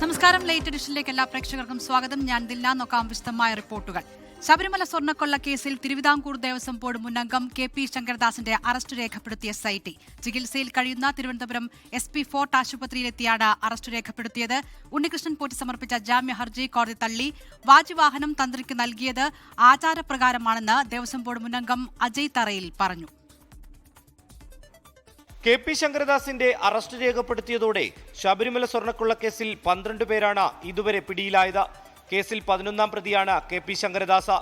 നമസ്കാരം. ലേറ്റ് എഡിഷനിലേക്ക് എല്ലാ പ്രേക്ഷകർക്കും സ്വാഗതം. ഞാൻ ദിൽന. നോക്കാം വിശദമായ റിപ്പോർട്ടുകൾ. ശബരിമല സ്വർണ്ണക്കൊള്ള കേസിൽ തിരുവിതാംകൂർ ദേവസ്വം ബോർഡ് മുൻ അംഗം KP ശങ്കരദാസിന്റെ അറസ്റ്റ് രേഖപ്പെടുത്തിയ SIT. ചികിത്സയിൽ കഴിയുന്ന തിരുവനന്തപുരം SP ഫോർട്ട് ആശുപത്രിയിലെത്തിയാണ് അറസ്റ്റ് രേഖപ്പെടുത്തിയത്. ഉണ്ണികൃഷ്ണൻ പോറ്റി സമർപ്പിച്ച ജാമ്യ ഹർജി കോടതി തള്ളി. വാജിവാഹനം തന്ത്രിക്ക് നൽകിയത് ആചാരപ്രകാരമാണെന്ന് ദേവസ്വം ബോർഡ് മുൻ അംഗം അജയ് തറയിൽ പറഞ്ഞു. KP ശങ്കരദാസിന്റെ അറസ്റ്റ് രേഖപ്പെടുത്തിയതോടെ ശബരിമല സ്വർണ്ണക്കൊള്ള കേസിൽ 12 പേരാണ് ഇതുവരെ പിടിയിലായത്. കേസിൽ 11ാം പ്രതിയാണ് KP ശങ്കരദാസ്.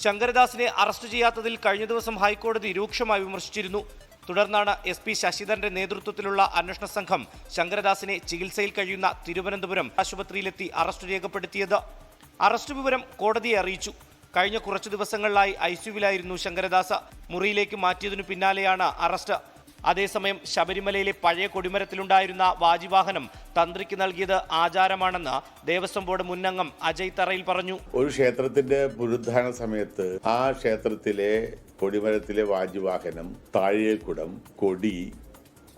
ശങ്കരദാസിനെ അറസ്റ്റ് ചെയ്യാത്തതിൽ കഴിഞ്ഞ ദിവസം ഹൈക്കോടതി രൂക്ഷമായി വിമർശിച്ചിരുന്നു. തുടർന്നാണ് SP ശശിധരന്റെ നേതൃത്വത്തിലുള്ള അന്വേഷണ സംഘം ശങ്കരദാസിനെ ചികിത്സയിൽ കഴിയുന്ന തിരുവനന്തപുരം ആശുപത്രിയിലെത്തി അറസ്റ്റ് രേഖപ്പെടുത്തിയത്. അറസ്റ്റ് വിവരം കോടതിയെ അറിയിച്ചു. കഴിഞ്ഞ കുറച്ചു ദിവസങ്ങളിലായി ICUവിലായിരുന്നു ശങ്കരദാസ്. മുറിയിലേക്ക് മാറ്റിയതിനു പിന്നാലെയാണ് അറസ്റ്റ്. അതേസമയം ശബരിമലയിലെ പഴയ കൊടിമരത്തിലുണ്ടായിരുന്ന വാജിവാഹനം തന്ത്രിക്ക് നൽകിയത് ആചാരമാണെന്ന് ദേവസ്വം ബോർഡ് മുൻ അംഗം അജയ് തറയിൽ പറഞ്ഞു. ഒരു ക്ഷേത്രത്തിന്റെ പുനരുദ്ധാരണ സമയത്ത് ആ ക്ഷേത്രത്തിലെ കൊടിമരത്തിലെ വാജിവാഹനം, താഴികക്കുടം,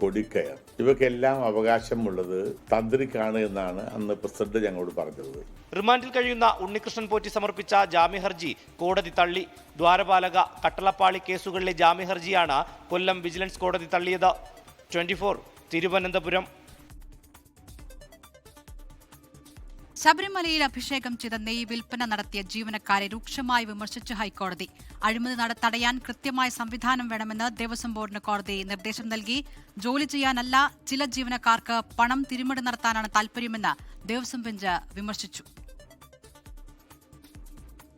കൊടിക്കയർ ഇവയ്ക്കെല്ലാം അവകാശമുള്ളത് തന്ത്രിക്കാണ് എന്നാണ് അന്ന് പ്രസിഡന്റ് ഞങ്ങളോട് പറഞ്ഞത്. റിമാൻഡിൽ കഴിയുന്ന ഉണ്ണികൃഷ്ണൻ പോറ്റി സമർപ്പിച്ച ജാമ്യഹർജി കോടതി തള്ളി. ദ്വാരപാലക, കട്ടളപ്പാളി കേസുകളിലെ ജാമ്യഹർജിയാണ് കൊല്ലം വിജിലൻസ് കോടതി തള്ളിയത്. 24 തിരുവനന്തപുരം. ശബരിമലയിൽ അഭിഷേകം ചെയ്ത നെയ്യ് വിൽപ്പന നടത്തിയ ജീവനക്കാരെ രൂക്ഷമായി വിമർശിച്ച് ഹൈക്കോടതി. അഴിമതി തടയാൻ കൃത്യമായ സംവിധാനം വേണമെന്ന് ദേവസ്വം ബോർഡിന് കോടതി നിർദ്ദേശം നൽകി. ജോലി ചെയ്യാനല്ല, ചില ജീവനക്കാർക്ക് പണം തിരിമറി നടത്താനാണ് താൽപര്യമെന്ന് ദേവസ്വം ബെഞ്ച് വിമർശിച്ചു.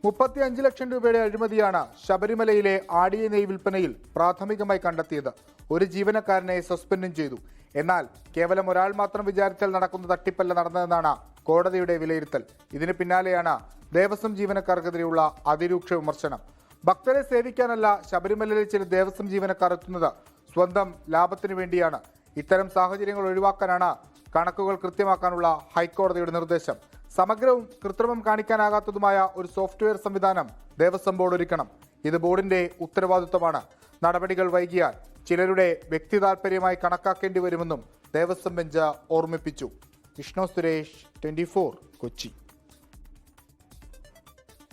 35 ലക്ഷം രൂപയുടെ അഴിമതിയാണ് ശബരിമലയിലെ ആടിയ നെയ്യ് വിൽപ്പനയിൽ പ്രാഥമികമായി കണ്ടെത്തിയത്. ഒരു ജീവനക്കാരനെ സസ്പെൻഡും ചെയ്തു. എന്നാൽ കേവലം ഒരാൾ മാത്രം വിചാരിച്ചാൽ നടക്കുന്ന തട്ടിപ്പല്ല നടന്നതെന്നാണ് കോടതിയുടെ വിലയിരുത്തൽ. ഇതിന് പിന്നാലെയാണ് ദേവസ്വം ജീവനക്കാർക്കെതിരെയുള്ള അതിരൂക്ഷ വിമർശനം. ഭക്തരെ സേവിക്കാനല്ല ശബരിമലയിലെ ചില ദേവസ്വം ജീവനക്കാർ എത്തുന്നത് സ്വന്തം ലാഭത്തിനു വേണ്ടിയാണ്. ഇത്തരം സാഹചര്യങ്ങൾ ഒഴിവാക്കാനാണ് കണക്കുകൾ കൃത്യമാക്കാനുള്ള ഹൈക്കോടതിയുടെ നിർദ്ദേശം. സമഗ്രവും കൃത്രിമം കാണിക്കാനാകാത്തതുമായ ഒരു സോഫ്റ്റ്വെയർ സംവിധാനം ദേവസ്വം ബോർഡ് ഒരുക്കണം. ഇത് ബോർഡിന്റെ ഉത്തരവാദിത്വമാണ്. നടപടികൾ വൈകിയാൽ ചിലരുടെ വ്യക്തി താൽപര്യമായി കണക്കാക്കേണ്ടി വരുമെന്നും ദേവസ്വം ബെഞ്ച് ഓർമ്മിപ്പിച്ചു. വിഷ്ണു സുരേഷ്, 24 കൊച്ചി.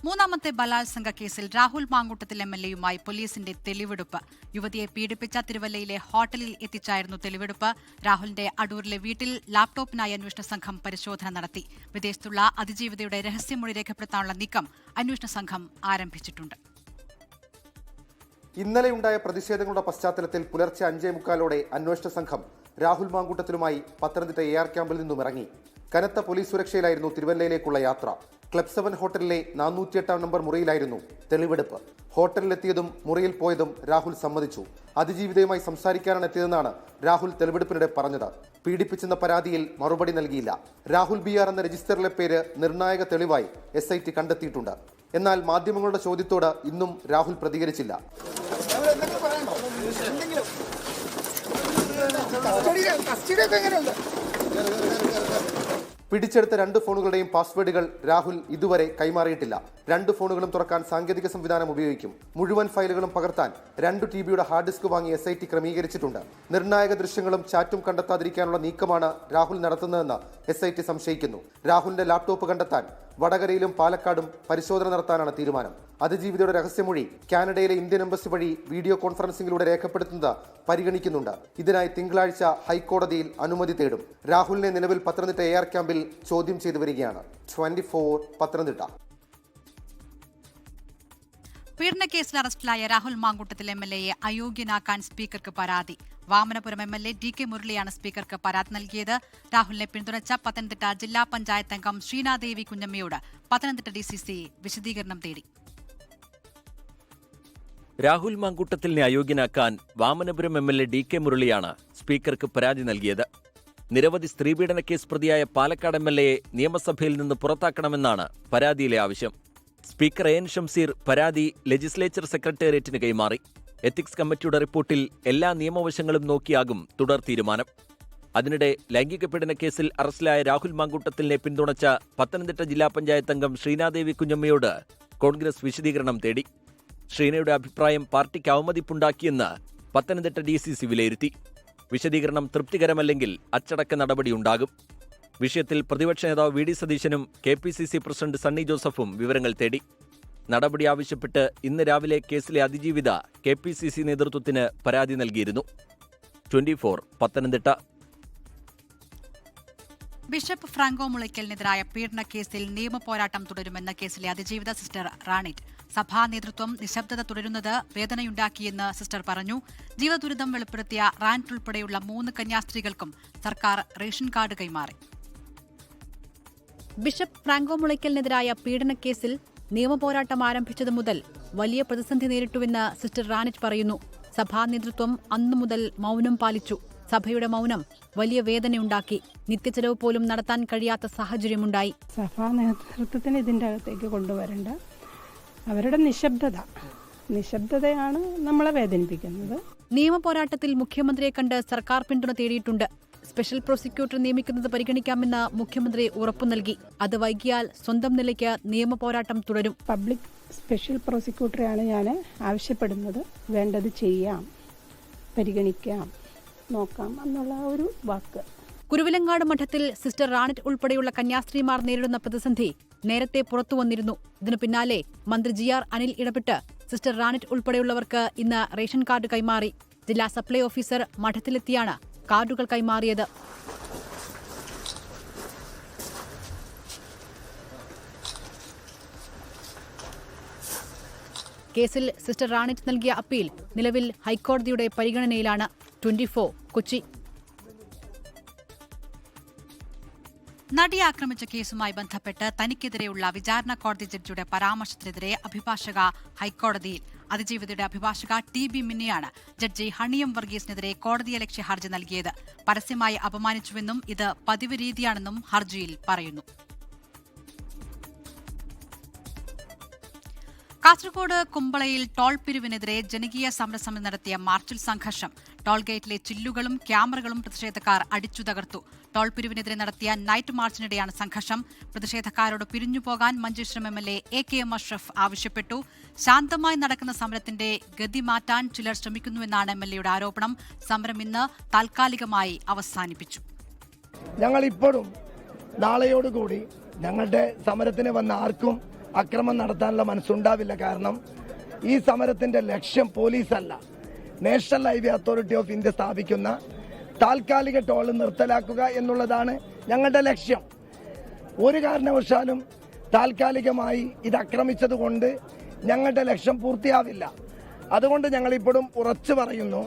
മൂന്നാമത്തെ ബലാത്സംഗ കേസിൽ രാഹുൽ മാങ്കൂട്ടത്തിൽ MLAയുമായി പോലീസിന്റെ തെളിവെടുപ്പ്. യുവതിയെ പീഡിപ്പിച്ച തിരുവല്ലയിലെ ഹോട്ടലിൽ എത്തിച്ചായിരുന്നു തെളിവെടുപ്പ്. രാഹുലിന്റെ അടൂരിലെ വീട്ടിൽ ലാപ്ടോപ്പിനായി അന്വേഷണ സംഘം പരിശോധന നടത്തി. വിദേശത്തുള്ള അതിജീവിതയുടെ രഹസ്യമൊഴി രേഖപ്പെടുത്താനുള്ള നീക്കം അന്വേഷണ സംഘം ആരംഭിച്ചിട്ടുണ്ട്. ഇന്നലെയുണ്ടായ പ്രതിഷേധങ്ങളുടെ പശ്ചാത്തലത്തിൽ പുലർച്ചെ 5:45 അന്വേഷണ സംഘം രാഹുൽ മാങ്കൂട്ടത്തിലുമായി പത്തനംതിട്ട AR ക്യാമ്പിൽ നിന്നും ഇറങ്ങി. കനത്ത പോലീസ് സുരക്ഷയിലായിരുന്നു തിരുവല്ലയിലേക്കുള്ള യാത്ര. ക്ലബ് 7 ഹോട്ടലിലെ 408 നമ്പർ മുറിയിലായിരുന്നു തെളിവെടുപ്പ്. ഹോട്ടലിലെത്തിയതും മുറിയിൽ പോയതും രാഹുൽ സമ്മതിച്ചു. അതിജീവിതയുമായി സംസാരിക്കാനാണ് എത്തിയതെന്നാണ് രാഹുൽ തെളിവെടുപ്പിനിടെ പറഞ്ഞത്. പീഡിപ്പിച്ചെന്ന പരാതിയിൽ മറുപടി നൽകിയില്ല. രാഹുൽ BR എന്ന രജിസ്റ്ററിലെ പേര് നിർണായക തെളിവായി SIT കണ്ടെത്തിയിട്ടുണ്ട്. എന്നാൽ മാധ്യമങ്ങളുടെ ചോദ്യത്തോട് ഇന്നും രാഹുൽ പ്രതികരിച്ചില്ല. പിടിച്ചെടുത്ത 2 ഫോണുകളുടെയും പാസ്വേഡുകൾ രാഹുൽ ഇതുവരെ കൈമാറിയിട്ടില്ല. 2 ഫോണുകളും തുറക്കാൻ സാങ്കേതിക സംവിധാനം ഉപയോഗിക്കും. മുഴുവൻ ഫയലുകളും പകർത്താൻ 2 TB ഹാർഡ് ഡിസ്ക് വാങ്ങി SIT ക്രമീകരിച്ചിട്ടുണ്ട്. നിർണായക ദൃശ്യങ്ങളും ചാറ്റും കണ്ടെത്താതിരിക്കാനുള്ള നീക്കമാണ് രാഹുൽ നടത്തുന്നതെന്ന് SIT സംശയിക്കുന്നു. രാഹുലിന്റെ ലാപ്ടോപ്പ് കണ്ടെത്താൻ വടകരയിലും പാലക്കാടും പരിശോധന നടത്താനാണ് തീരുമാനം. അതിജീവിതയുടെ രഹസ്യമൊഴി കാനഡയിലെ ഇന്ത്യൻ എംബസി വഴി വീഡിയോ കോൺഫറൻസിംഗിലൂടെ രേഖപ്പെടുത്തുന്നത് പരിഗണിക്കുന്നുണ്ട്. ഇതിനായി തിങ്കളാഴ്ച ഹൈക്കോടതിയിൽ അനുമതി തേടും. രാഹുലിനെ നിലവിൽ പത്തനംതിട്ട AR ക്യാമ്പിൽ ചോദ്യം ചെയ്തു വരികയാണ്. 24 പത്തനംതിട്ട. പീഡനക്കേസിൽ അറസ്റ്റിലായ രാഹുൽ മാങ്കൂട്ടത്തിൽ MLAയെ അയോഗ്യനാക്കാൻ സ്പീക്കർക്ക് പരാതി. വാമനപുരം MLA DK മുരളിയാണ് സ്പീക്കർക്ക് പരാതി നൽകിയത്. രാഹുലിനെ പിന്തുണച്ച പത്തനംതിട്ട ജില്ലാ പഞ്ചായത്ത് അംഗം ശ്രീനാദേവി കുഞ്ഞമ്മയോട് പത്തനംതിട്ട DCC വിശദീകരണം തേടി. രാഹുൽ മാങ്കൂട്ടത്തിലിനെ അയോഗ്യനാക്കാൻ വാമനപുരം MLA DK മുരളിയാണ് സ്പീക്കർക്ക് പരാതി നൽകിയത്. നിരവധി സ്ത്രീപീഡന കേസ് പ്രതിയായ പാലക്കാട് MLAയെ നിയമസഭയിൽ നിന്ന് പുറത്താക്കണമെന്നാണ് പരാതിയിലെ ആവശ്യം. സ്പീക്കർ AN ഷംസീർ പരാതി ലെജിസ്ലേച്ചർ സെക്രട്ടേറിയറ്റിന് കൈമാറി. എത്തിക്സ് കമ്മിറ്റിയുടെ റിപ്പോർട്ടിൽ എല്ലാ നിയമവശങ്ങളും നോക്കിയാകും തുടർ തീരുമാനം. അതിനിടെ ലൈംഗിക പീഡന കേസിൽ അറസ്റ്റിലായ രാഹുൽ മാങ്കൂട്ടത്തിലിനെ പിന്തുണച്ച പത്തനംതിട്ട ജില്ലാ പഞ്ചായത്ത് അംഗം ശ്രീനാദേവി കുഞ്ഞമ്മയോട് കോൺഗ്രസ് വിശദീകരണം തേടി. ശ്രീനയുടെ അഭിപ്രായം പാർട്ടിക്ക് അവമതിപ്പുണ്ടാക്കിയെന്ന് പത്തനംതിട്ട DCC വിലയിരുത്തി. വിശദീകരണം തൃപ്തികരമല്ലെങ്കിൽ അച്ചടക്ക നടപടിയുണ്ടാകും. വിഷയത്തിൽ പ്രതിപക്ഷ നേതാവ് വി ഡി സതീശനും KPCC പ്രസിഡന്റ് സണ്ണി ജോസഫും വിവരങ്ങൾ തേടി. നടപടി ആവശ്യപ്പെട്ട് ഇന്ന് രാവിലെ കേസിലെ അതിജീവിത KPCC നേതൃത്വത്തിന് പരാതി നൽകിയിരുന്നു. 24 പത്തനംതിട്ട. ബിഷപ്പ് ഫ്രാങ്കോ മുളയ്ക്കലിനെതിരായ പീഡനക്കേസിൽ നിയമപോരാട്ടം തുടരുമെന്ന കേസിലെ അതിജീവിത സിസ്റ്റർ റാണിറ്റ്. സഭാ നേതൃത്വം നിശബ്ദത തുടരുന്നത് വേദനയുണ്ടാക്കിയെന്ന് സിസ്റ്റർ പറഞ്ഞു. ജീവദുരിതം വെളിപ്പെടുത്തിയ റാണിറ്റ് ഉൾപ്പെടെയുള്ള 3 കന്യാസ്ത്രീകൾക്കും സർക്കാർ റേഷൻ കാർഡ് കൈമാറി. ബിഷപ്പ് ഫ്രാങ്കോ മുളയ്ക്കലിനെതിരായ പീഡനക്കേസിൽ നിയമപോരാട്ടം ആരംഭിച്ചതു മുതൽ വലിയ പ്രതിസന്ധി നേരിട്ടുവെന്ന് സിസ്റ്റർ റാണിറ്റ് പറയുന്നു. സഭാ നേതൃത്വം അന്നു മുതൽ മൗനം പാലിച്ചു. സഭയുടെ മൗനം വലിയ വേദനയുണ്ടാക്കി. നിത്യചെലവ് പോലും നടത്താൻ കഴിയാത്ത സാഹചര്യമുണ്ടായി. സഭാ നേതൃത്വത്തിന് ഇതിൻ്റെ അകത്തേക്ക് കൊണ്ടുവരേണ്ട അവരുടെ നിശബ്ദതയാണ് നമ്മളെ വേദനിപ്പിക്കുന്നത്. നിയമപോരാട്ടത്തിൽ മുഖ്യമന്ത്രിയെ കണ്ട് സർക്കാർ പിന്തുണ തേടിയിട്ടുണ്ട്. സ്പെഷ്യൽ പ്രോസിക്യൂട്ടർ നിയമിക്കുന്നത് പരിഗണിക്കാമെന്ന് മുഖ്യമന്ത്രി ഉറപ്പു നൽകി. അത് വൈകിയാൽ സ്വന്തം നിലയ്ക്ക് നിയമപോരാട്ടം തുടരും. പബ്ലിക് സ്പെഷ്യൽ പ്രോസിക്യൂട്ടറെയാണ് ഞാൻ ആവശ്യപ്പെടുന്നത്. വേണ്ടത് ചെയ്യാം, പരിഗണിക്കാം, നോക്കാം എന്നുള്ള ഒരു വാക്ക്. കുരുവിലങ്ങാട് മഠത്തിൽ സിസ്റ്റർ റാണിറ്റ് ഉൾപ്പെടെയുള്ള കന്യാസ്ത്രീമാർ നേരിടുന്ന പ്രതിസന്ധി നേരത്തെ പുറത്തുവന്നിരുന്നു. ഇതിനു പിന്നാലെ മന്ത്രി GR അനിൽ ഇടപെട്ട് സിസ്റ്റർ റാണിറ്റ് ഉൾപ്പെടെയുള്ളവർക്ക് ഇന്ന് റേഷൻ കാർഡ് കൈമാറി. ജില്ലാ സപ്ലൈ ഓഫീസർ മഠത്തിലെത്തിയാണ് കാർഡുകൾ കൈമാറിയത്. കേസിൽ സിസ്റ്റർ റാണിറ്റ് നൽകിയ അപ്പീൽ നിലവിൽ ഹൈക്കോടതിയുടെ പരിഗണനയിലാണ്. 24 കൊച്ചി. നടിയെ ആക്രമിച്ച കേസുമായി ബന്ധപ്പെട്ട് തനിക്കെതിരെയുള്ള വിചാരണ കോടതി ജഡ്ജിയുടെ പരാമർശത്തിനെതിരെ അഭിഭാഷക ഹൈക്കോടതിയിൽ. അതിജീവിതയുടെ അഭിഭാഷക TB മിന്നിയാണ് ജഡ്ജി ഹണിയം വർഗീസിനെതിരെ കോടതിയലക്ഷ്യ ഹർജി നൽകിയത്. പരസ്യമായി അപമാനിച്ചുവെന്നും ഇത് പതിവ് രീതിയാണെന്നും ഹർജിയിൽ പറയുന്നു. കാസർഗോഡ് കുമ്പളയിൽ ടോൾ പിരിവിനെതിരെ ജനകീയ സമരസമിതി നടത്തിയ മാർച്ചിൽ സംഘർഷം. ടോൾ ഗേറ്റിലെ ചില്ലുകളും ക്യാമറകളും പ്രതിഷേധക്കാർ അടിച്ചു തകർത്തു. ടോൾ പിരിവിനെതിരെ നടത്തിയ നൈറ്റ് മാർച്ചിനിടെയാണ് സംഘർഷം. പ്രതിഷേധക്കാരോട് പിരിഞ്ഞുപോകാൻ മഞ്ചേശ്വരം MLA AKM അഷ്റഫ് ആവശ്യപ്പെട്ടു. ശാന്തമായി നടക്കുന്ന സമരത്തിന്റെ ഗതി മാറ്റാൻ ചിലർ ശ്രമിക്കുന്നുവെന്നാണ് MLAയുടെ ആരോപണം. സമരം ഇന്ന് താൽക്കാലികമായി അവസാനിപ്പിച്ചു. ഞങ്ങൾ ഇപ്പോഴും നാളെയോടുകൂടി ഞങ്ങളുടെ സമരത്തിന് വന്ന ആർക്കും അക്രമം നടത്താനുള്ള മനസ്സുണ്ടാവില്ല. കാരണം ഈ സമരത്തിന്റെ ലക്ഷ്യം പോലീസല്ല, national highway authority of India സ്ഥാപിക്കുന്ന താൽക്കാലിക ടോൾ നിർത്തലാക്കുക എന്നുള്ളതാണ് ഞങ്ങളുടെ ലക്ഷ്യം. ഒരു കാരണവശാലും താൽക്കാലികമായി ഇത് ആക്രമിച്ചതുകൊണ്ട് ഞങ്ങളുടെ ലക്ഷ്യം പൂർത്തിയാവില്ല. അതുകൊണ്ട് ഞങ്ങൾ ഇപ്പോഴും ഉറച്ചു പറയുന്നു,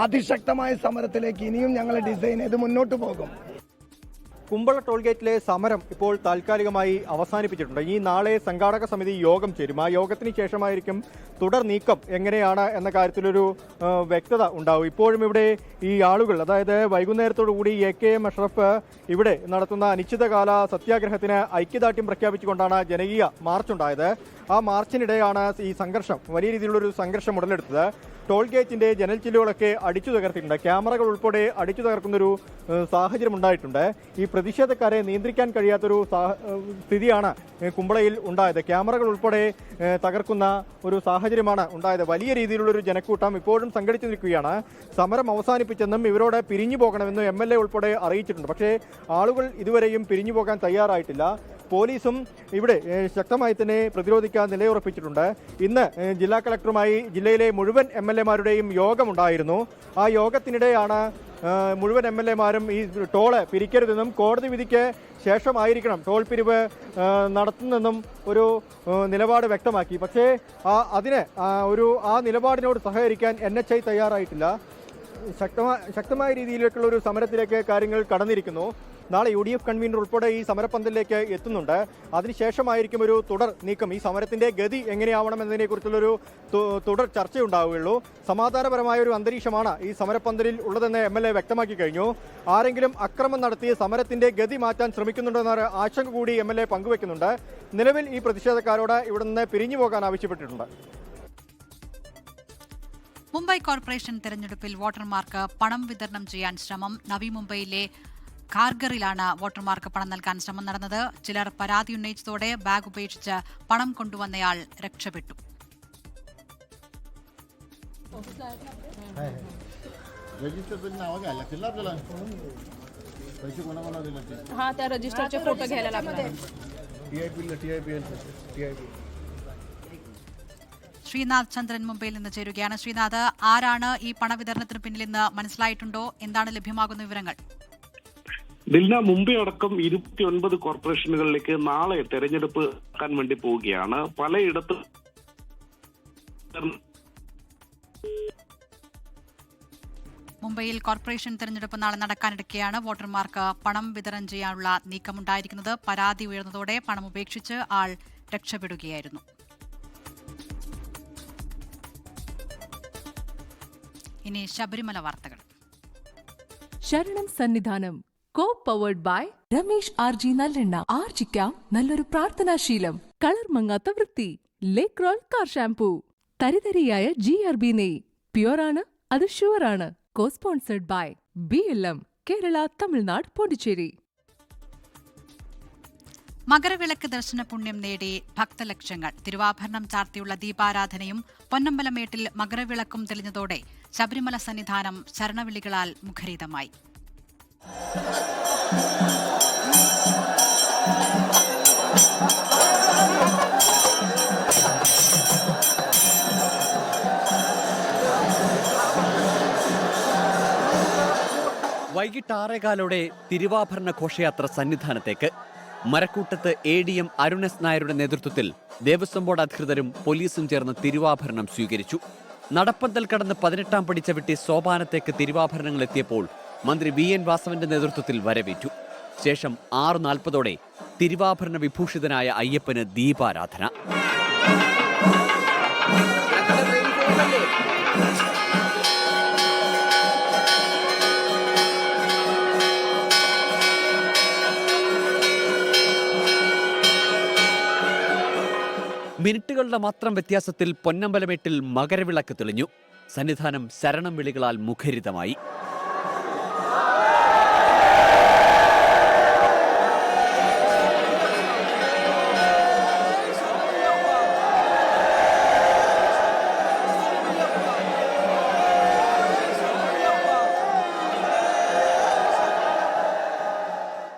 അതിശക്തമായ സമരത്തിലേക്ക് ഇനിയും ഞങ്ങൾ ഡിസൈൻ ചെയ്ത് മുന്നോട്ട് പോകും. കുമ്പള ടോൾ ഗേറ്റിലെ സമരം ഇപ്പോൾ താൽക്കാലികമായി അവസാനിപ്പിച്ചിട്ടുണ്ട്. ഈ നാളെ സംഘാടക സമിതി യോഗം ചേരും. ആ യോഗത്തിന് ശേഷമായിരിക്കും തുടർ നീക്കം എങ്ങനെയാണ് എന്ന കാര്യത്തിലൊരു വ്യക്തത ഉണ്ടാവും. ഇപ്പോഴും ഇവിടെ ഈ ആളുകൾ, അതായത് വൈകുന്നേരത്തോടുകൂടി AKM അഷ്റഫ് ഇവിടെ നടത്തുന്ന അനിശ്ചിതകാല സത്യാഗ്രഹത്തിന് ഐക്യദാർഢ്യം പ്രഖ്യാപിച്ചുകൊണ്ടാണ് ജനകീയ മാർച്ചുണ്ടായത്. ആ മാർച്ചിനിടെയാണ് ഈ സംഘർഷം, വലിയ രീതിയിലുള്ളൊരു സംഘർഷം ഉടലെടുത്തത്. ടോൾ ഗേറ്റിന്റെ ജനൽ ചില്ലുകളൊക്കെ അടിച്ചു തകർത്തിട്ടുണ്ട്. ക്യാമറകൾ ഉൾപ്പെടെ അടിച്ചു തകർക്കുന്നൊരു സാഹചര്യം ഉണ്ടായിട്ടുണ്ട്. ഈ പ്രതിഷേധക്കാരെ നിയന്ത്രിക്കാൻ കഴിയാത്തൊരു സ്ഥിതിയാണ് കുമ്പളയിൽ ഉണ്ടായത്. ക്യാമറകൾ ഉൾപ്പെടെ തകർക്കുന്ന ഒരു സാഹചര്യമാണ് ഉണ്ടായത്. വലിയ രീതിയിലുള്ളൊരു ജനക്കൂട്ടം ഇപ്പോഴും സംഘടിച്ചു നിൽക്കുകയാണ്. സമരം അവസാനിപ്പിച്ചെന്നും ഇവരോട് പിരിഞ്ഞു പോകണമെന്നും MLA ഉൾപ്പെടെ അറിയിച്ചിട്ടുണ്ട്. പക്ഷേ ആളുകൾ ഇതുവരെയും പിരിഞ്ഞു പോകാൻ തയ്യാറായിട്ടില്ല. പോലീസും ഇവിടെ ശക്തമായി തന്നെ പ്രതിരോധിക്കാൻ നിലയുറപ്പിച്ചിട്ടുണ്ട്. ഇന്ന് ജില്ലാ കളക്ടറുമായി ജില്ലയിലെ മുഴുവൻ MLA-മാരുടെയും യോഗമുണ്ടായിരുന്നു. ആ യോഗത്തിനിടെയാണ് മുഴുവൻ MLA-മാരും ഈ ടോള് പിരിക്കരുതെന്നും കോടതി വിധിക്ക് ശേഷമായിരിക്കണം ടോൾ പിരിവ് നടത്തുന്നെന്നും ഒരു നിലപാട് വ്യക്തമാക്കി. പക്ഷേ ആ നിലപാടിനോട് സഹകരിക്കാൻ NHI തയ്യാറായിട്ടില്ല. ശക്തമായ രീതിയിലേക്കുള്ള ഒരു സമരത്തിലേക്ക് കാര്യങ്ങൾ കടന്നിരിക്കുന്നു. നാളെ UDF കൺവീനർ ഉൾപ്പെടെ ഈ സമരപ്പന്തലിലേക്ക് എത്തുന്നുണ്ട്. അതിനുശേഷമായിരിക്കും ഒരു തുടർ നീക്കം. ഈ സമരത്തിന്റെ ഗതി എങ്ങനെയാവണമെന്നതിനെ കുറിച്ചുള്ളൊരു തുടർ ചർച്ചയുണ്ടാവുകയുള്ളൂ. സമാധാനപരമായ ഒരു അന്തരീക്ഷമാണ് ഈ സമരപ്പന്തലിൽ ഉള്ളതെന്ന് MLA വ്യക്തമാക്കി കഴിഞ്ഞു. ആരെങ്കിലും അക്രമം നടത്തി സമരത്തിന്റെ ഗതി മാറ്റാൻ ശ്രമിക്കുന്നുണ്ടെന്ന ആശങ്ക കൂടി MLA പങ്കുവെക്കുന്നുണ്ട്. നിലവിൽ ഈ പ്രതിഷേധക്കാരോട് ഇവിടെ നിന്ന് പിരിഞ്ഞു പോകാൻ ആവശ്യപ്പെട്ടിട്ടുണ്ട്. മുംബൈ കോർപ്പറേഷൻ തെരഞ്ഞെടുപ്പിൽ വോട്ടർമാർക്ക് പണം വിതരണം ചെയ്യാൻ ശ്രമം. നവി മുംബൈയിലെ ഖാർഗറിലാണ് വോട്ടർമാർക്ക് പണം നൽകാൻ ശ്രമം നടന്നത്. ചിലർ പരാതി ഉന്നയിച്ചതോടെ ബാഗ് ഉപേക്ഷിച്ച് പണം കൊണ്ടുവന്നയാൾ രക്ഷപ്പെട്ടു. हां त्या रजिस्टरचे फोटो घ्यायला लागणार. ശ്രീനാഥ് ചന്ദ്രൻ മുംബൈയിൽ നിന്ന് ചേരുകയാണ്. ശ്രീനാഥ്, ആരാണ് ഈ പണവിതരണത്തിന് പിന്നിലെന്ന് മനസ്സിലായിട്ടുണ്ടോ? എന്താണ് ലഭ്യമാകുന്ന വിവരങ്ങൾ? ദിൽന, മുംബൈ അടക്കം 29 കോർപ്പറേഷനുകളിലേക്ക് നാളെ തെരഞ്ഞെടുപ്പ് നടക്കാൻ വേണ്ടി പോവുകയാണ്. പലയിടത്തും മുംബൈയിൽ കോർപ്പറേഷൻ തെരഞ്ഞെടുപ്പ് നാളെ നടക്കാനിടയ്ക്കെയാണ് വോട്ടർമാർക്ക് പണം വിതരണം ചെയ്യാനുള്ള നീക്കമുണ്ടായിരിക്കുന്നത്. പരാതി ഉയർന്നതോടെ പണം ഉപേക്ഷിച്ച് ആൾ രക്ഷപ്പെടുകയായിരുന്നു. ഇനി ശബരിമല വാർത്തകൾ. ശരണം Sannidhanam co powered by Ramesh R G നല്ലെണ്ണ. ആർജിക്കാം നല്ലൊരു പ്രാർത്ഥനാശീലം. കളർ മങ്ങാത്ത വൃത്തി. ലേക്രോൾ കാർ ഷാംപൂ. തരിതരിയായ GRB നെയ്. പ്യുവറാണ്, അത് ഷുവറാണ്. Co sponsored by BLM Kerala, Tamil Nadu, Pondicherry. Makaravilakku ദർശന പുണ്യം നേടി ഭക്തലക്ഷങ്ങൾ. തിരുവാഭരണം ചാർത്തിയുള്ള ദീപാരാധനയും പൊന്നമ്പലമേട്ടിൽ മകരവിളക്കും തെളിഞ്ഞതോടെ ശബരിമല സന്നിധാനം ശരണവിളികളാൽ മുഖരിതമായി. വൈകിട്ട് 6:15 തിരുവാഭരണ ഘോഷയാത്ര സന്നിധാനത്തേക്ക്. മരക്കൂട്ടത്ത് ADM അരുൺ എസ് നായരുടെ നേതൃത്വത്തിൽ ദേവസ്വം ബോർഡ് അധികൃതരും പോലീസും ചേർന്ന് തിരുവാഭരണം സ്വീകരിച്ചു. നടപ്പന്തൽ കടന്ന് 18-ാം പടി ചവിട്ടി സോപാനത്തേക്ക് തിരുവാഭരണങ്ങൾ എത്തിയപ്പോൾ മന്ത്രി VN വാസവന്റെ നേതൃത്വത്തിൽ വരവേറ്റു. ശേഷം 6:40 തിരുവാഭരണ വിഭൂഷിതനായ അയ്യപ്പന് ദീപാരാധന. മിനിറ്റുകളുടെ മാത്രം വ്യത്യാസത്തിൽ പൊന്നമ്പലമേട്ടിൽ മകരവിളക്ക് തെളിഞ്ഞു. സന്നിധാനം ശരണം വിളികളാൽ മുഖരിതമായി.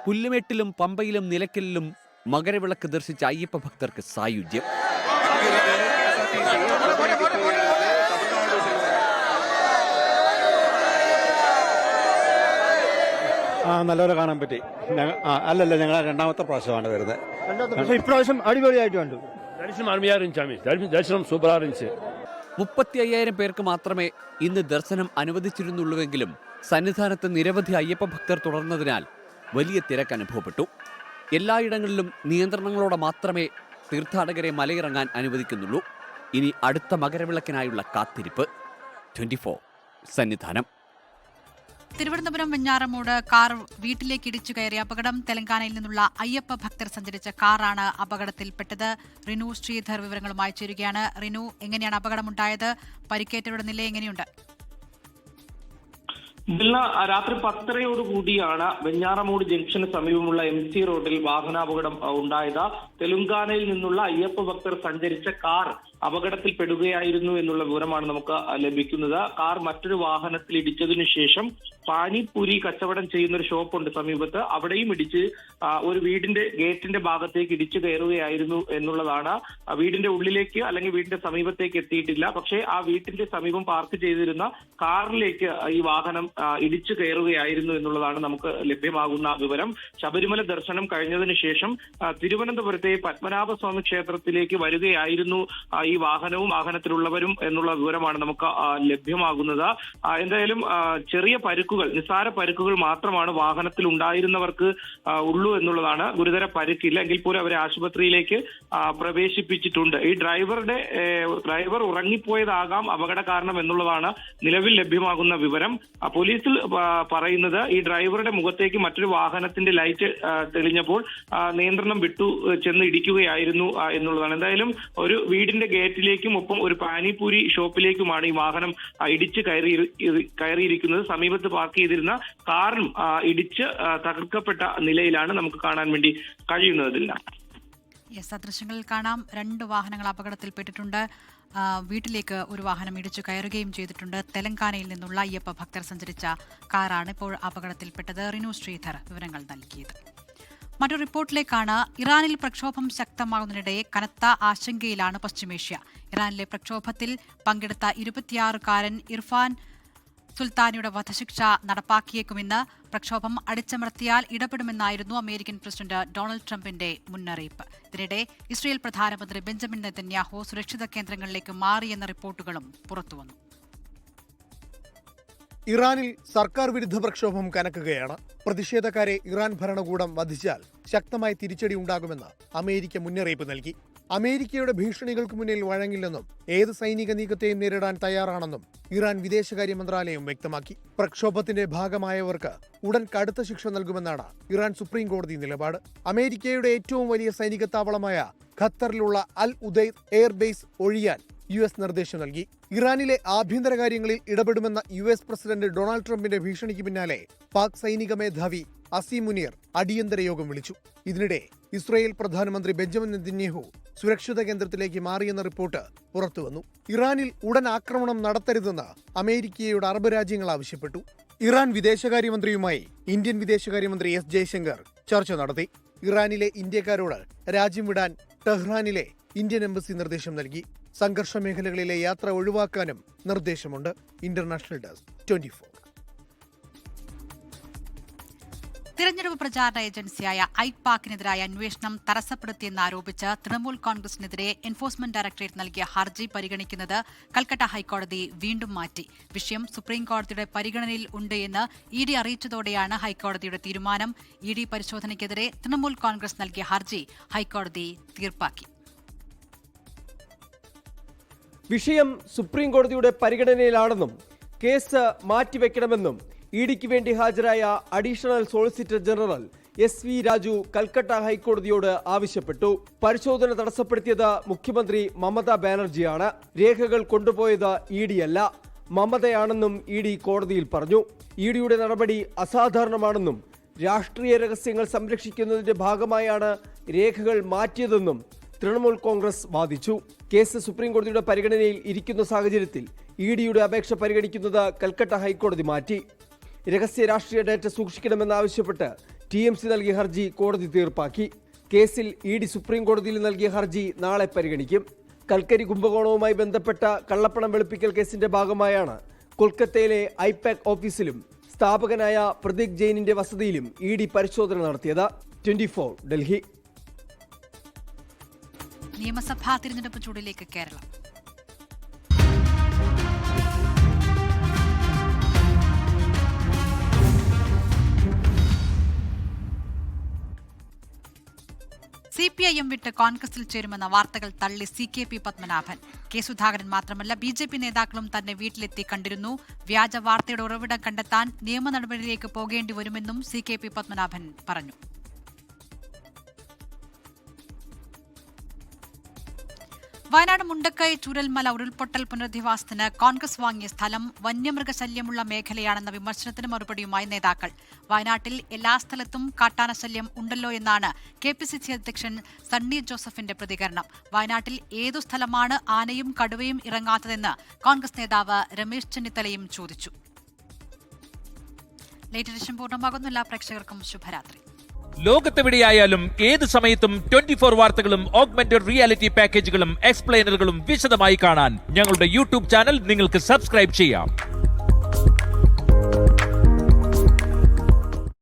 പുല്ലുമേട്ടിലും പമ്പയിലും നിലയ്ക്കലിലും മകരവിളക്ക് ദർശിച്ച അയ്യപ്പ ഭക്തർക്ക് സായുജ്യം. നല്ലപോലെ കാണാൻ പറ്റി. അല്ലല്ല, ഞങ്ങൾ രണ്ടാമത്തെ പ്രാവശ്യമാണ് വരുന്നത്. ഇപ്രാവശ്യം അടിപൊളിയായിട്ട് കണ്ടു. ദർശനം സൂപ്പറായിരുന്നു. 35,000 പേർക്ക് മാത്രമേ ഇന്ന് ദർശനം അനുവദിച്ചിരുന്നുള്ളൂവെങ്കിലും സന്നിധാനത്ത് നിരവധി അയ്യപ്പ ഭക്തർ തുടർന്നതിനാൽ വലിയ തിരക്ക് അനുഭവപ്പെട്ടു. എല്ലായിടങ്ങളിലും നിയന്ത്രണങ്ങളോടെ മാത്രമേ തീർത്ഥാടകരെ മലയിറങ്ങാൻ അനുവദിക്കുന്നുള്ളൂ. ഇനി അടുത്ത മകരവിളക്കിനായുള്ള കാത്തിരിപ്പ്. 24 സന്നിധാനം. തിരുവനന്തപുരം വെഞ്ഞാറമൂട് കാർ വീട്ടിലേക്ക് ഇടിച്ചു കയറിയ അപകടം. തെലങ്കാനയിൽ നിന്നുള്ള അയ്യപ്പ ഭക്തർ സഞ്ചരിച്ച കാറാണ് അപകടത്തിൽപ്പെട്ടത്. റിനു ശ്രീധർ വിവരങ്ങളുമായി ചേരുകയാണ്. റിനു, എങ്ങനെയാണ് അപകടമുണ്ടായത്? പരിക്കേറ്റവരുടെ നില എങ്ങനെയുണ്ട്? രാത്രി 10:30 വെഞ്ഞാറമൂട് ജംഗ്ഷന് സമീപമുള്ള MC റോഡിൽ വാഹനാപകടം ഉണ്ടായത്. തെലങ്കാനയിൽ നിന്നുള്ള അയ്യപ്പ ഭക്തർ സഞ്ചരിച്ച കാർ അപകടത്തിൽപ്പെടുകയായിരുന്നു എന്നുള്ള വിവരമാണ് നമുക്ക് ലഭിക്കുന്നത്. കാർ മറ്റൊരു വാഹനത്തിൽ ഇടിച്ചതിനു ശേഷം പാനിപൂരി കച്ചവടം ചെയ്യുന്ന ഒരു ഷോപ്പുണ്ട് സമീപത്ത്, അവിടെയും ഇടിച്ച് ഒരു വീടിന്റെ ഗേറ്റിന്റെ ഭാഗത്തേക്ക് ഇടിച്ചു കയറുകയായിരുന്നു എന്നുള്ളതാണ്. വീടിന്റെ ഉള്ളിലേക്ക് അല്ലെങ്കിൽ വീടിന്റെ സമീപത്തേക്ക് എത്തിയിട്ടില്ല. പക്ഷേ ആ വീട്ടിന്റെ സമീപം പാർക്ക് ചെയ്തിരുന്ന കാറിലേക്ക് ഈ വാഹനം ഇടിച്ചു കയറുകയായിരുന്നു എന്നുള്ളതാണ് നമുക്ക് ലഭ്യമാകുന്ന വിവരം. ശബരിമല ദർശനം കഴിഞ്ഞതിന് ശേഷം തിരുവനന്തപുരത്തെ പത്മനാഭസ്വാമി ക്ഷേത്രത്തിലേക്ക് വരികയായിരുന്നു ഈ വാഹനവും വാഹനത്തിലുള്ളവരും എന്നുള്ള വിവരമാണ് നമുക്ക് ലഭ്യമാകുന്നത്. എന്തായാലും ചെറിയ പരുക്കുകൾ, നിസ്സാര പരുക്കുകൾ മാത്രമാണ് വാഹനത്തിൽ ഉണ്ടായിരുന്നവർക്ക് ഉള്ളൂ എന്നുള്ളതാണ്. ഗുരുതര പരുക്കില്ല, എങ്കിൽ പോലും അവരെ ആശുപത്രിയിലേക്ക് പ്രവേശിപ്പിച്ചിട്ടുണ്ട്. ഈ ഡ്രൈവർ ഉറങ്ങിപ്പോയതാകാം അപകട കാരണം എന്നുള്ളതാണ് നിലവിൽ ലഭ്യമാകുന്ന വിവരം. പോലീസിൽ പറയുന്നത് ഈ ഡ്രൈവറുടെ മുഖത്തേക്ക് മറ്റൊരു വാഹനത്തിന്റെ ലൈറ്റ് തെളിഞ്ഞപ്പോൾ നിയന്ത്രണം വിട്ടു ചെന്ന് ഇടിക്കുകയായിരുന്നു എന്നുള്ളതാണ്. എന്തായാലും ഒരു വീടിന്റെ ഗേറ്റിലേക്കും ഒപ്പം ഒരു പാനിപൂരി ഷോപ്പിലേക്കുമാണ് ഈ വാഹനം ഇടിച്ച് കയറിയിരിക്കുന്നത്. സമീപത്ത് പാർക്ക് ചെയ്തിരുന്ന കാറും ഇടിച്ച് തകർക്കപ്പെട്ട നിലയിലാണ് നമുക്ക് കാണാൻ വേണ്ടി കഴിയുന്നതില്ല. ദൃശ്യങ്ങളിൽ കാണാം, 2 വാഹനങ്ങൾ അപകടത്തിൽപ്പെട്ടിട്ടുണ്ട്. വീട്ടിലേക്ക് ഒരു വാഹനം ഇടിച്ചു കയറുകയും ചെയ്തിട്ടുണ്ട്. തെലങ്കാനയിൽ നിന്നുള്ള അയ്യപ്പ ഭക്തർ സഞ്ചരിച്ച കാറാണ് ഇപ്പോൾ അപകടത്തിൽപ്പെട്ടത്. റിനു ശ്രീധർ വിവരങ്ങൾ നൽകിയത്. മറ്റൊരു റിപ്പോർട്ടിലേക്കാണ്. ഇറാനിൽ പ്രക്ഷോഭം ശക്തമാകുന്നതിനിടെ കനത്ത ആശങ്കയിലാണ് പശ്ചിമേഷ്യ. ഇറാനിലെ പ്രക്ഷോഭത്തിൽ പങ്കെടുത്ത 26-കാരൻ ഇർഫാൻ സുൽത്താനിയുടെ വധശിക്ഷ നടപ്പാക്കിയേക്കുമെന്ന്. പ്രക്ഷോഭം അടിച്ചമർത്തിയാൽ ഇടപെടുമെന്നായിരുന്നു അമേരിക്കൻ പ്രസിഡന്റ് ഡൊണാൾഡ് ട്രംപിന്റെ മുന്നറിയിപ്പ്. ഇതിനിടെ ഇസ്രയേൽ പ്രധാനമന്ത്രി ബെഞ്ചമിൻ നെതന്യാഹു സുരക്ഷിത കേന്ദ്രങ്ങളിലേക്ക് മാറിയെന്ന റിപ്പോർട്ടുകളും പുറത്തുവന്നു. ഇറാനിൽ സർക്കാർ വിരുദ്ധ പ്രക്ഷോഭം കനക്കുകയാണ്. പ്രതിഷേധക്കാരെ ഇറാൻ ഭരണകൂടം വധിച്ചാൽ ശക്തമായ തിരിച്ചടി ഉണ്ടാകുമെന്ന് അമേരിക്ക മുന്നറിയിപ്പ് നൽകി. അമേരിക്കയുടെ ഭീഷണികൾക്ക് മുന്നിൽ വഴങ്ങില്ലെന്നും ഏത് സൈനിക നീക്കത്തെയും നേരിടാൻ തയ്യാറാണെന്നും ഇറാൻ വിദേശകാര്യ മന്ത്രാലയം വ്യക്തമാക്കി. പ്രക്ഷോഭത്തിന്റെ ഭാഗമായവർക്ക് ഉടൻ കടുത്ത ശിക്ഷ നൽകുമെന്നാണ് ഇറാൻ സുപ്രീം കോടതി നിലപാട്. അമേരിക്കയുടെ ഏറ്റവും വലിയ സൈനിക താവളമായ ഖത്തറിലുള്ള അൽ ഉദൈദ് എയർബേസ് ഒഴിയാൻ US നിർദ്ദേശം നൽകി. ഇറാനിലെ ആഭ്യന്തര കാര്യങ്ങളിൽ ഇടപെടുമെന്ന US പ്രസിഡന്റ് ഡൊണാൾഡ് ട്രംപിന്റെ ഭീഷണിക്ക് പിന്നാലെ പാക് സൈനിക മേധാവി അസീം മുനീർ അടിയന്തര യോഗം വിളിച്ചു. ഇതിനിടെ ഇസ്രായേൽ പ്രധാനമന്ത്രി ബെഞ്ചമിൻ നെതന്യാഹു സുരക്ഷിത കേന്ദ്രത്തിലേക്ക് മാറിയെന്ന റിപ്പോർട്ട് പുറത്തുവന്നു. ഇറാനിൽ ഉടൻ ആക്രമണം നടത്തരുതെന്ന് അമേരിക്കയുടെ അറബ് രാജ്യങ്ങൾ ആവശ്യപ്പെട്ടു. ഇറാൻ വിദേശകാര്യമന്ത്രിയുമായി ഇന്ത്യൻ വിദേശകാര്യമന്ത്രി S ജയശങ്കർ ചർച്ച നടത്തി. ഇറാനിലെ ഇന്ത്യക്കാരോട് രാജ്യം വിടാൻ ടെഹ്റാനിലെ ഇന്ത്യൻ എംബസി നിർദ്ദേശം നൽകി. സംഘർഷ മേഖലകളിലെ യാത്ര ഒഴിവാക്കാനും നിർദ്ദേശമുണ്ട്. International desk 24. തിരഞ്ഞെടുപ്പ് പ്രചാരണ ഏജൻസിയായ ഐപാക്കിനെതിരായ അന്വേഷണം തടസ്സപ്പെടുത്തിയെന്നാരോപിച്ച് തൃണമൂൽ കോൺഗ്രസിനെതിരെ എൻഫോഴ്സ്മെന്റ് ഡയറക്ടറേറ്റ് നൽകിയ ഹർജി പരിഗണിക്കുന്നത് കൽക്കട്ട ഹൈക്കോടതി വീണ്ടും മാറ്റി. വിഷയം സുപ്രീംകോടതിയുടെ പരിഗണനയിൽ ഉണ്ട് എന്ന് ED അറിയിച്ചതോടെയാണ് ഹൈക്കോടതിയുടെ തീരുമാനം. ED പരിശോധനയ്ക്കെതിരെ തൃണമൂൽ കോൺഗ്രസ് നൽകിയ ഹർജി ഹൈക്കോടതി തീർപ്പാക്കി. വിഷയം സുപ്രീം കോടതിയുടെ പരിഗണനയിലാണെന്നും കേസ് മാറ്റിവെക്കണമെന്നും ഇഡിക്ക് വേണ്ടി ഹാജരായ additional solicitor general SV Raju Calcutta ഹൈക്കോടതിയോട് ആവശ്യപ്പെട്ടു. പരിശോധന തടസ്സപ്പെടുത്തിയത് മുഖ്യമന്ത്രി മമതാ ബാനർജിയാണ്. രേഖകൾ കൊണ്ടുപോയത് ED അല്ല, മമതയാണെന്നും ED കോടതിയിൽ പറഞ്ഞു. EDയുടെ നടപടി അസാധാരണമാണെന്നും രാഷ്ട്രീയ രഹസ്യങ്ങൾ സംരക്ഷിക്കുന്നതിന്റെ ഭാഗമായാണ് രേഖകൾ മാറ്റിയതെന്നും തൃണമൂൽ കോൺഗ്രസ് വാദിച്ചു. കേസ് സുപ്രീം കോടതിയുടെ പരിഗണനയിൽ ഇരിക്കുന്ന സാഹചര്യത്തിൽ EDയുടെ അപേക്ഷ പരിഗണിക്കുന്നത് കൽക്കട്ട ഹൈക്കോടതി മാറ്റി. രഹസ്യ രാഷ്ട്രീയ ഡാറ്റ സൂക്ഷിക്കണമെന്നാവശ്യപ്പെട്ട് TMC നൽകിയ ഹർജി കോടതി തീർപ്പാക്കി. കേസിൽ ED സുപ്രീം കോടതിയിൽ നൽകിയ ഹർജി നാളെ പരിഗണിക്കും. കൽക്കരി കുംഭകോണവുമായി ബന്ധപ്പെട്ട കള്ളപ്പണം വെളുപ്പിക്കൽ കേസിന്റെ ഭാഗമായാണ് കൊൽക്കത്തയിലെ ഐപാക് ഓഫീസിലും സ്ഥാപകനായ പ്രദീക് ജെയിനിന്റെ വസതിയിലും ED പരിശോധന നടത്തിയത്. 24 ഡൽഹി. നിയമസഭാ തിരഞ്ഞെടുപ്പ് ചൂടിലേക്ക് കേരളം. CPIM വിട്ട് കോൺഗ്രസിൽ ചേരുമെന്ന വാർത്തകൾ തള്ളി CKP പത്മനാഭൻ. കെ സുധാകരൻ മാത്രമല്ല BJP നേതാക്കളും തന്നെ വീട്ടിലെത്തി കണ്ടിരുന്നു. വ്യാജ വാർത്തയുടെ ഉറവിടം കണ്ടെത്താൻ നിയമ നടപടിയിലേക്ക് പോകേണ്ടി വരുമെന്നും CKP പത്മനാഭൻ പറഞ്ഞു. വയനാട് മുണ്ടക്കൈ ചൂരൽമല ഉരുൾപൊട്ടൽ പുനരധിവാസത്തിന് കോൺഗ്രസ് വാങ്ങിയ സ്ഥലം വന്യമൃഗശല്യമുള്ള മേഖലയാണെന്ന വിമർശനത്തിന് മറുപടിയുമായി നേതാക്കൾ. വയനാട്ടിൽ എല്ലാ സ്ഥലത്തും കാട്ടാനശല്യം ഉണ്ടല്ലോ എന്നാണ് KPCC അധ്യക്ഷൻ സണ്ണി ജോസഫിന്റെ പ്രതികരണം. വയനാട്ടിൽ ഏതു സ്ഥലമാണ് ആനയും കടുവയും ഇറങ്ങാത്തതെന്ന് കോൺഗ്രസ് നേതാവ് രമേശ് ചെന്നിത്തലയും ചോദിച്ചു. ലേറ്റ് എഡിഷൻ പൂർണ്ണമാകുന്നു. എല്ലാ പ്രേക്ഷകർക്കും ശുഭരാത്രി. ലോകത്തെവിടെയായാലും ഏത് സമയത്തും 24 വാർത്തകളും ഓഗ്മെന്റഡ് റിയാലിറ്റി പാക്കേജുകളും എക്സ്പ്ലെയിനറുകളും വിശദമായി കാണാൻ ഞങ്ങളുടെ YouTube ചാനൽ നിങ്ങൾക്ക് സബ്സ്ക്രൈബ് ചെയ്യാം.